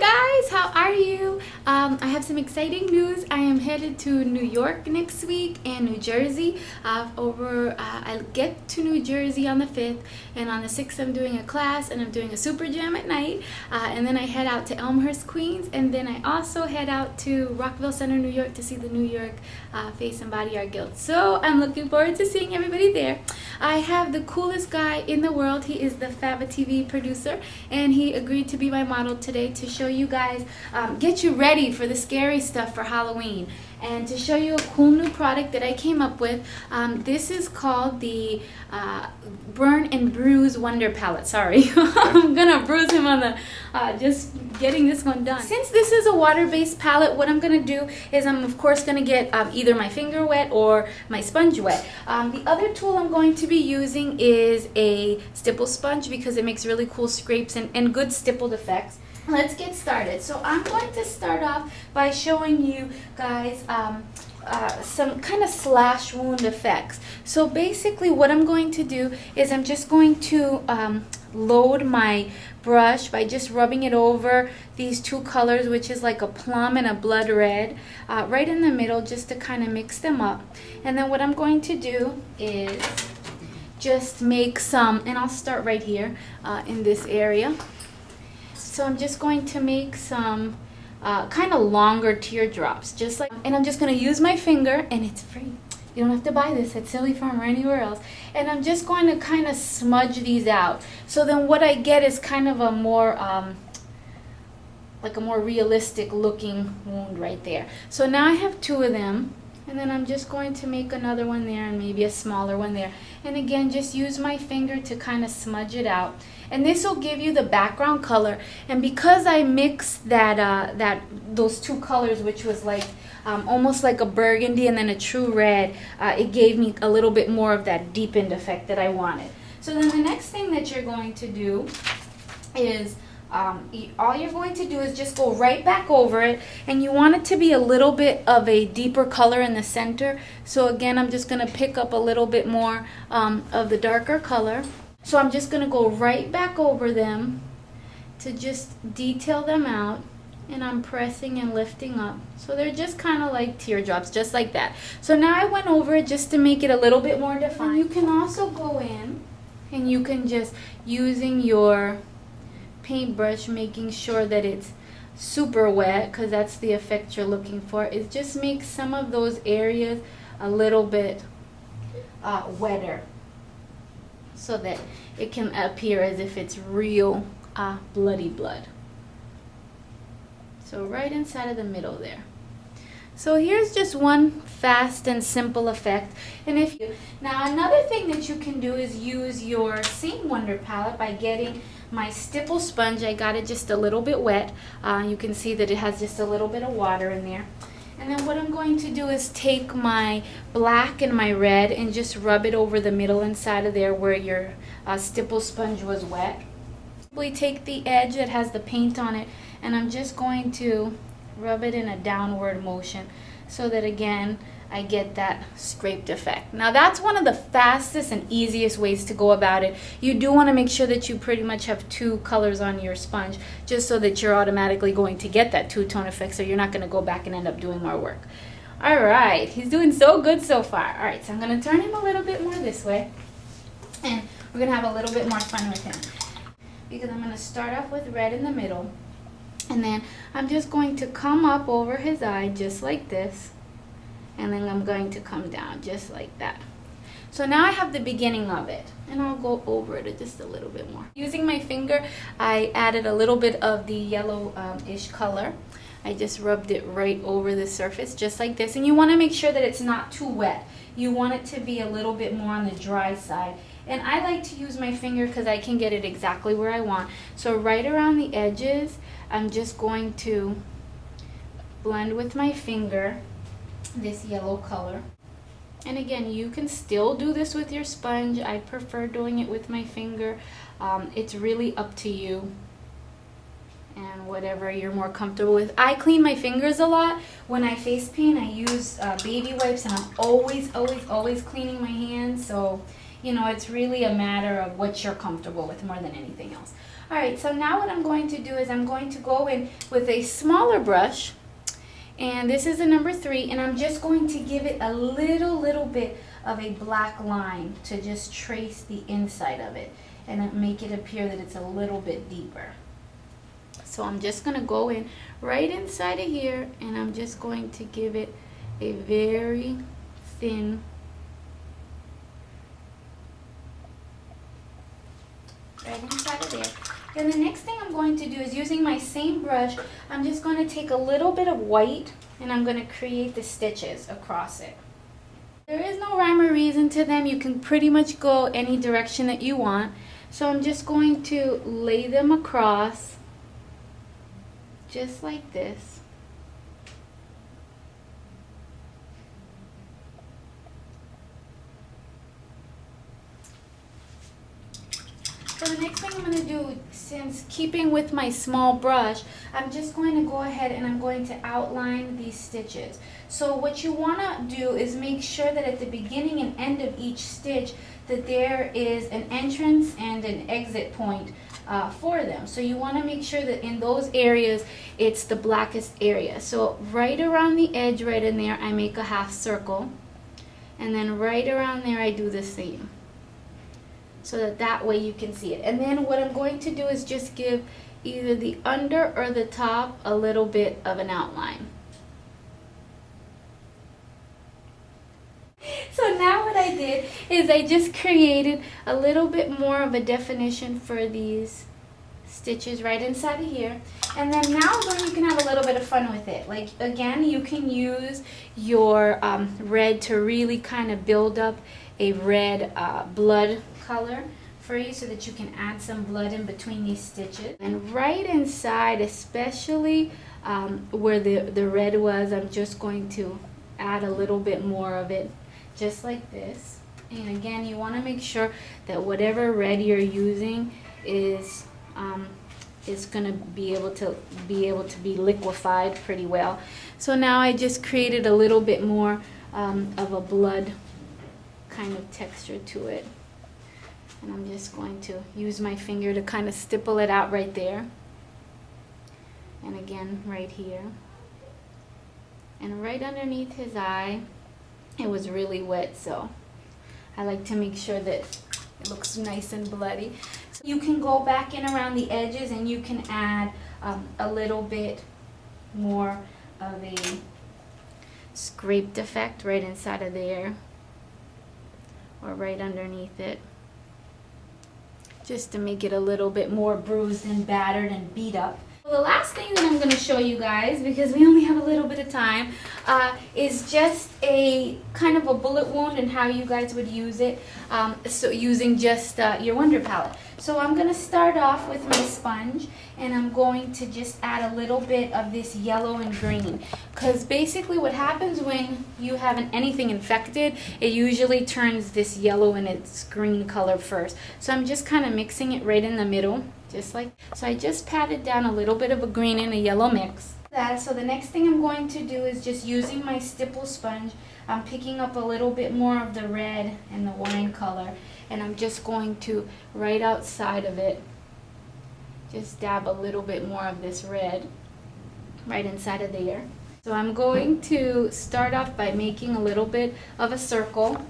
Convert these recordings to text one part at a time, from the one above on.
guys, how are you? I have some exciting news. I am headed to New York next week and New Jersey. I get to New Jersey on the 5th, and on the 6th I'm doing a class and I'm doing a super jam at night, and then I head out to Elmhurst, Queens, and then I also head out to Rockville Center, New York to see the New York Face and Body Art Guild. So I'm looking forward to seeing everybody there. I have the coolest guy in the world. He is the FabaTV producer, and he agreed to be my model today to show you guys, get you ready for the scary stuff for Halloween, and to show you a cool new product that I came up with. This is called the Burn and Bruise Wonder Palette. Sorry, I'm gonna bruise him on the just getting this one done. Since this is a water-based palette, what I'm gonna do is I'm of course gonna get either my finger wet or my sponge wet. The other tool I'm going to be using is a stipple sponge because it makes really cool scrapes and good stippled effects. Let's get started. So I'm going to start off by showing you guys some kind of slash wound effects. So basically what I'm going to do is I'm just going to load my brush by just rubbing it over these two colors, which is like a plum and a blood red, right in the middle, just to kind of mix them up. And then what I'm going to do is just make some, and I'll start right here in this area. So I'm just going to make some kind of longer teardrops, just like, and I'm just going to use my finger, and it's free. You don't have to buy this at Silly Farm or anywhere else. And I'm just going to kind of smudge these out. So then what I get is kind of a more, like a more realistic looking wound right there. So now I have two of them. And then I'm just going to make another one there and maybe a smaller one there. And again, just use my finger to kind of smudge it out. And this will give you the background color. And because I mixed those two colors, which was like almost like a burgundy and then a true red, it gave me a little bit more of that deepened effect that I wanted. So then the next thing that you're going to do is all you're going to do is just go right back over it, and you want it to be a little bit of a deeper color in the center. So again, I'm just going to pick up a little bit more of the darker color. So I'm just going to go right back over them to just detail them out, and I'm pressing and lifting up. So they're just kind of like teardrops, just like that. So now I went over it just to make it a little bit more defined. You can also go in and you can just, using your paintbrush, making sure that it's super wet, because that's the effect you're looking for, is just make some of those areas a little bit wetter so that it can appear as if it's real bloody blood. So right inside of the middle there. So here's just one fast and simple effect. And now another thing that you can do is use your same Wonder Palette by getting my stipple sponge. I got it just a little bit wet. You can see that it has just a little bit of water in there. And then what I'm going to do is take my black and my red and just rub it over the middle inside of there where your stipple sponge was wet. Simply take the edge that has the paint on it, and I'm just going to rub it in a downward motion so that again I get that scraped effect. Now that's one of the fastest and easiest ways to go about it. You do want to make sure that you pretty much have two colors on your sponge, just so that you're automatically going to get that two-tone effect, so you're not going to go back and end up doing more work. Alright, he's doing so good so far. Alright, so I'm going to turn him a little bit more this way, and we're going to have a little bit more fun with him, because I'm going to start off with red in the middle, and then I'm just going to come up over his eye just like this, and then I'm going to come down just like that. So now I have the beginning of it, and I'll go over it just a little bit more. Using my finger, I added a little bit of the yellow-ish color. I just rubbed it right over the surface just like this, and you want to make sure that it's not too wet. You want it to be a little bit more on the dry side. And I like to use my finger because I can get it exactly where I want. So right around the edges, I'm just going to blend with my finger this yellow color. And again, you can still do this with your sponge. I prefer doing it with my finger. It's really up to you and whatever you're more comfortable with. I clean my fingers a lot. When I face paint, I use baby wipes, and I'm always cleaning my hands. So you know, it's really a matter of what you're comfortable with more than anything else. All right, so now what I'm going to do is I'm going to go in with a smaller brush, and this is a number 3, and I'm just going to give it a little bit of a black line to just trace the inside of it and make it appear that it's a little bit deeper. So I'm just going to go in right inside of here, and I'm just going to give it a very thin right inside of there. Then the next thing I'm going to do is, using my same brush, I'm just going to take a little bit of white and I'm going to create the stitches across it. There is no rhyme or reason to them. You can pretty much go any direction that you want. So I'm just going to lay them across just like this. So the next thing I'm going to do, since keeping with my small brush, I'm just going to go ahead and I'm going to outline these stitches. So what you want to do is make sure that at the beginning and end of each stitch that there is an entrance and an exit point for them. So you want to make sure that in those areas it's the blackest area. So right around the edge, right in there, I make a half circle, and then right around there I do the same, so that way you can see it. And then what I'm going to do is just give either the under or the top a little bit of an outline. So now what I did is I just created a little bit more of a definition for these stitches right inside of here. And then now you can have a little bit of fun with it. Like, again, you can use your red to really kind of build up a red blood color for you, so that you can add some blood in between these stitches. And right inside, especially where the red was, I'm just going to add a little bit more of it, just like this. And again, you want to make sure that whatever red you're using is going to be able to be liquefied pretty well. So now I just created a little bit more of a blood kind of texture to it. And I'm just going to use my finger to kind of stipple it out right there. And again, right here. And right underneath his eye, it was really wet, so I like to make sure that it looks nice and bloody. So you can go back in around the edges and you can add a little bit more of a scraped effect right inside of there, or right underneath it, just to make it a little bit more bruised and battered and beat up. Well, the last thing that I'm going to show you guys, because we only have a little bit of time, is just a kind of a bullet wound and how you guys would use it. So using just your Wonder Palette. So I'm going to start off with my sponge, and I'm going to just add a little bit of this yellow and green, because basically what happens when you have anything infected, it usually turns this yellow and its green color first. So I'm just kind of mixing it right in the middle, just like so. I just patted down a little bit of a green and a yellow mix. So the next thing I'm going to do is, just using my stipple sponge, I'm picking up a little bit more of the red and the wine color, and I'm just going to, right outside of it, just dab a little bit more of this red right inside of there. So I'm going to start off by making a little bit of a circle,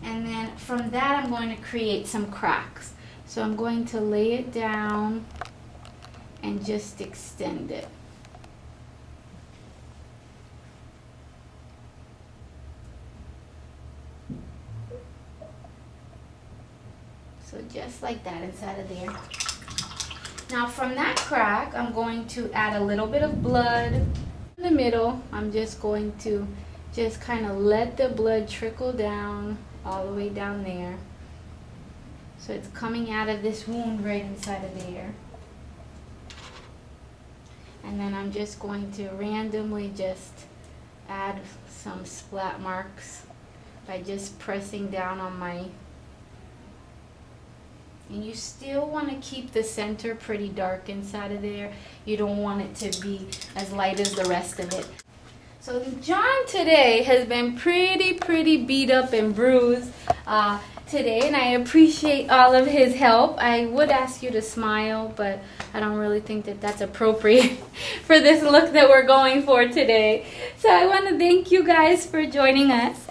and then from that I'm going to create some cracks. So I'm going to lay it down and just extend it. So just like that inside of there. Now from that crack, I'm going to add a little bit of blood. In the middle, I'm just going to just kind of let the blood trickle down all the way down there. So it's coming out of this wound right inside of there. And then I'm just going to randomly just add some splat marks by just pressing down on my... And you still want to keep the center pretty dark inside of there. You don't want it to be as light as the rest of it. So John today has been pretty beat up and bruised today, and I appreciate all of his help. I would ask you to smile, but I don't really think that that's appropriate for this look that we're going for today. So I want to thank you guys for joining us.